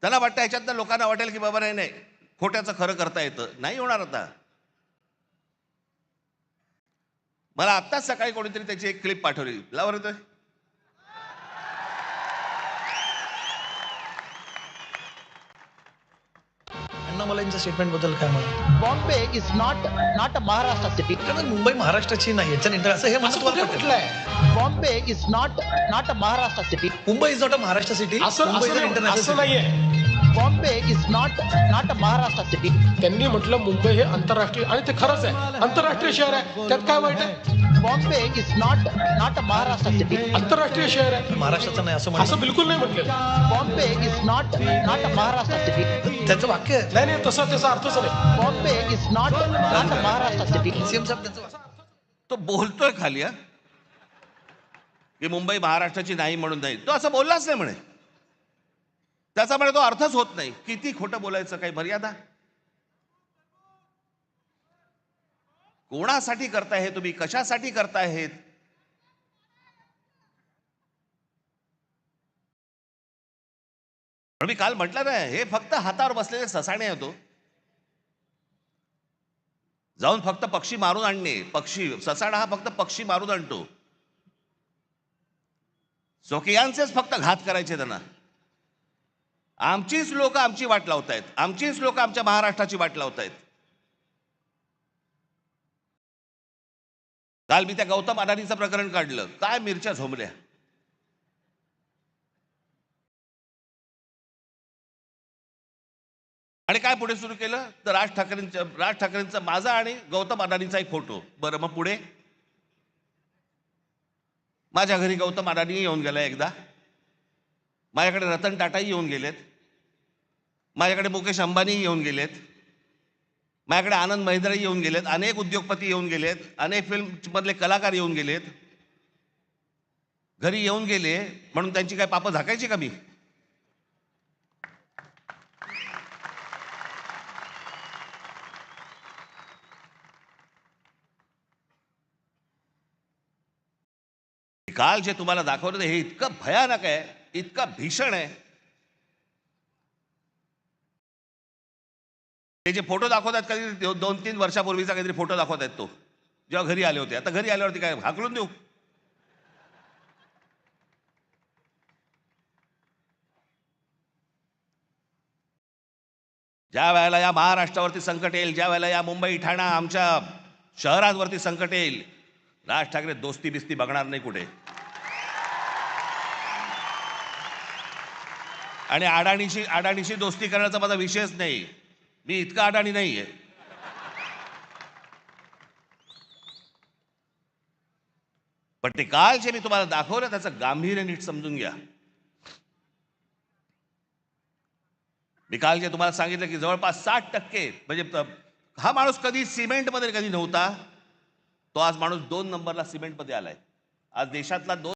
त्याला वाटतं ह्याच्यातनं लोकांना वाटेल की बाबा नाही नाही खोट्याचं खरं करता येतं. नाही होणार. आता मला आत्ताच सकाळी कोणीतरी त्याची एक क्लिप पाठवली. लावर येतोय. अण्णामलांच्या स्टेटमेंट बद्दल काय म्हणा? Bombay is not a Maharashtra city. कारण मुंबई महाराष्ट्राची नाही याच्या असं हे म्हणत तुम्हाला पटलं आहे. Bombay is not a Maharashtra city. Mumbai is not a Maharashtra city. Mumbai is international असं नाहीये. Bombay is not a Maharashtra city. त्यांनी म्हटलं मुंबई हे आंतरराष्ट्रीय, आणि ते खरंच आहे, आंतरराष्ट्रीय शहर आहे. त्यात काय वाईट आहे? Bombay is not a Maharashtra city. आंतरराष्ट्रीय शहर आहे. महाराष्ट्राचं नाही असं असं म्हणतात. बिलकुल नाही म्हटलं. Bombay is not a Maharashtra city. त्याचं वाक्य आहे. नाही नाही, तसा त्याचा अर्थच नाही. Bombay is not a Maharashtra city. CM साहेब त्यांचं वाक्य. तो बोलतोय खाली की मुंबई महाराष्ट्राची नाही म्हणून नाही. तो असं बोललाच नाही म्हणे. त्याचा म्हणे तो अर्थच होत नाही. किती खोटं बोलायचं, काही मर्यादा? कोणासाठी करताय हे तुम्ही? कशासाठी करताय हे? मी काल म्हटलं ना, हे फक्त हातावर बसलेले ससाणे होतो. जाऊन फक्त पक्षी मारून आणणे. पक्षी ससाणा हा फक्त पक्षी मारून आणतो. स्वकीयांचेच फक्त घात करायचे त्यांना. आमचीच लोक आमची वाट लावतायत. आमचीच लोक आमच्या महाराष्ट्राची वाट लावतायत. काल मी त्या गौतम अडाणीचं प्रकरण काढलं. काय मिरच्या झोंबल्या. आणि काय पुढे सुरू केलं तर राज ठाकरेंचा माझा आणि गौतम अडाणीचा एक फोटो. बरं, मग पुढे माझ्या घरी गौतम अडाणी येऊन गेला एकदा. माझ्याकडे रतन टाटाही येऊन गेलेत. माझ्याकडे मुकेश अंबानी येऊन गेलेत. माझ्याकडे आनंद महिंद्राही येऊन गेलेत. अनेक उद्योगपती येऊन गेलेत. अनेक फिल्ममधले कलाकार येऊन गेलेत. घरी येऊन गेले म्हणून त्यांची काय पापं झाकायची का मी? काल जे तुम्हाला दाखवलं हे इतकं भयानक आहे, इतकं भीषण आहे. ते जे फोटो दाखवतात कधी 2-3 वर्षापूर्वीचा काहीतरी फोटो दाखवतात, तो जेव्हा घरी आले होते. आता घरी आल्यावरती काय हाकलून देऊ? ज्या वेळेला या महाराष्ट्रावरती संकट येईल, ज्या वेळेला या मुंबई ठाणा आमच्या शहरांवरती संकट येईल, राज ठाकरे दोस्ती बिस्ती बघणार नाही कुठे. आणि अडाणीशी दोस्ती करण्याचा माझा विषयच नाही. मी इतका अडाणी नाहीये. पण ते काल जे मी तुम्हाला दाखवलं त्याचं गांभीर्य नीट समजून घ्या. मी काल जे तुम्हाला सांगितलं की जवळपास 60% म्हणजे हा माणूस कधी सिमेंटमध्ये कधी नव्हता, तो आज माणूस 2 नंबरला सिमेंटमध्ये आलाय. आज देशातला 2